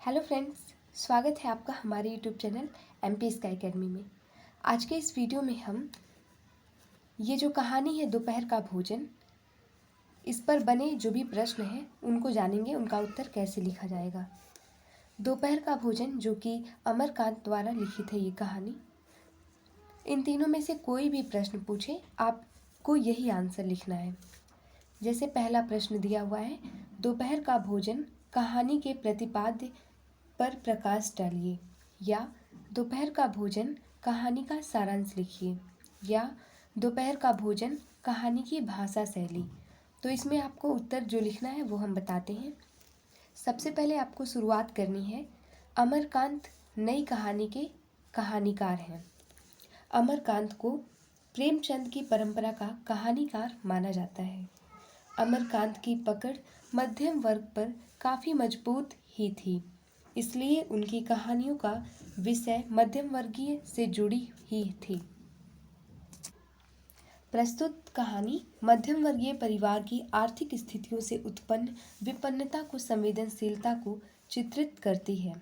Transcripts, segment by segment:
Hello friends, स्वागत है आपका हमारे YouTube channel MP sky academy में। आज के इस वीडियो में हम ये जो कहानी है दोपहर का भोजन, इस पर बने जो भी प्रश्न हैं उनको जानेंगे, उनका उत्तर कैसे लिखा जाएगा। दोपहर का भोजन जो कि अमरकांत द्वारा लिखित है ये कहानी। इन तीनों में से कोई भी प्रश्न पूछे आपको यही आंसर लिखना है। जैसे पहला प्रश्न दिया हुआ है, दोपहर का भोजन कहानी के प्रतिपाद्य पर प्रकाश डालिए, या दोपहर का भोजन कहानी का सारांश लिखिए, या दोपहर का भोजन कहानी की भाषा शैली। तो इसमें आपको उत्तर जो लिखना है वो हम बताते हैं। सबसे पहले आपको शुरुआत करनी है। अमरकांत नई कहानी के कहानीकार हैं। अमरकांत को प्रेमचंद की परंपरा का कहानीकार माना जाता है। अमरकांत की पकड़ मध्यम वर्ग पर काफ़ी मजबूत ही थी, इसलिए उनकी कहानियों का विषय मध्यम वर्गीय से जुड़ी ही थी। प्रस्तुत कहानी मध्यम वर्गीय परिवार की आर्थिक स्थितियों से उत्पन्न विपन्नता को संवेदनशीलता को चित्रित करती है।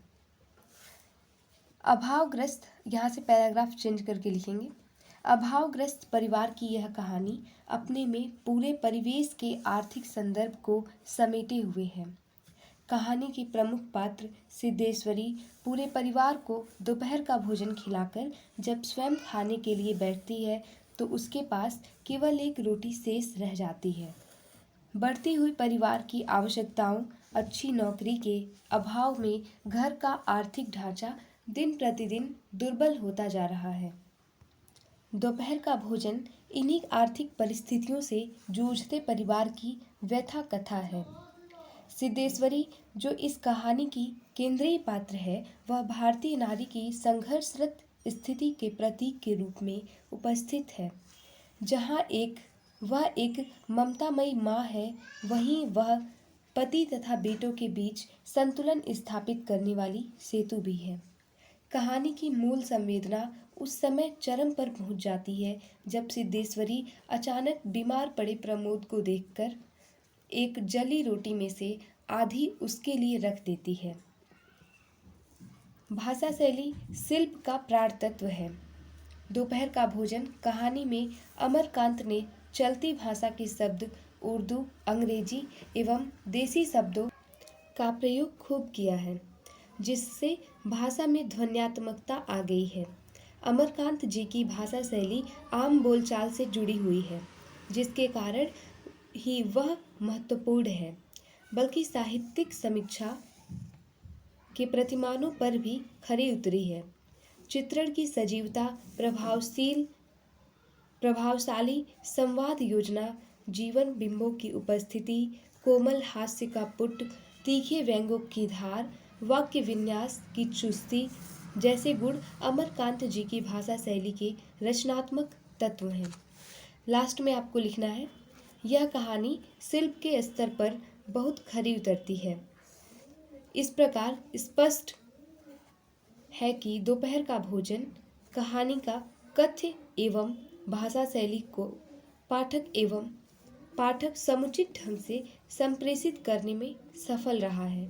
अभावग्रस्त, यहाँ से पैराग्राफ चेंज करके लिखेंगे। अभावग्रस्त परिवार की यह कहानी अपने में पूरे परिवेश के आर्थिक संदर्भ को समेटे हुए है। कहानी की प्रमुख पात्र सिद्धेश्वरी पूरे परिवार को दोपहर का भोजन खिलाकर जब स्वयं खाने के लिए बैठती है तो उसके पास केवल एक रोटी शेष रह जाती है। बढ़ती हुई परिवार की आवश्यकताओं, अच्छी नौकरी के अभाव में घर का आर्थिक ढांचा दिन प्रतिदिन दुर्बल होता जा रहा है। दोपहर का भोजन इन्हीं आर्थिक परिस्थितियों से जूझते परिवार की व्यथा कथा है। सिद्धेश्वरी जो इस कहानी की केंद्रीय पात्र है, वह भारतीय नारी की संघर्षरत स्थिति के प्रतीक के रूप में उपस्थित है। जहाँ वह एक ममतामयी माँ है, वहीं वह पति तथा बेटों के बीच संतुलन स्थापित करने वाली सेतु भी है। कहानी की मूल संवेदना उस समय चरम पर पहुंच जाती है जब सिद्धेश्वरी अचानक बीमार पड़े प्रमोद को देखकर एक जली रोटी में से आधी उसके लिए रख देती है। भाषा शैली शिल्प का प्राण तत्व है। दोपहर का भोजन कहानी में अमरकांत ने चलती भाषा के शब्द उर्दू, अंग्रेजी एवं देसी शब्दों का प्रयोग खूब किया है, जिससे भाषा में ध्वन्यात्मकता आ गई है। अमरकांत जी की भाषा शैली आम बोलचाल से जुड़ी हुई है, जिसके कारण ही वह महत्वपूर्ण है, बल्कि साहित्यिक समीक्षा के प्रतिमानों पर भी खरी उतरी है। चित्रण की सजीवता, प्रभावशाली संवाद योजना, जीवन बिंबों की उपस्थिति, कोमल हास्य का पुट, तीखे व्यंग्यों की धार, वाक्य विन्यास की चुस्ती जैसे गुण अमरकांत जी की भाषा शैली के रचनात्मक तत्व हैं। लास्ट में आपको लिखना है, यह कहानी शिल्प के स्तर पर बहुत खरी उतरती है। इस प्रकार स्पष्ट है कि दोपहर का भोजन कहानी का कथ्य एवं भाषा शैली को पाठक समुचित ढंग से संप्रेषित करने में सफल रहा है।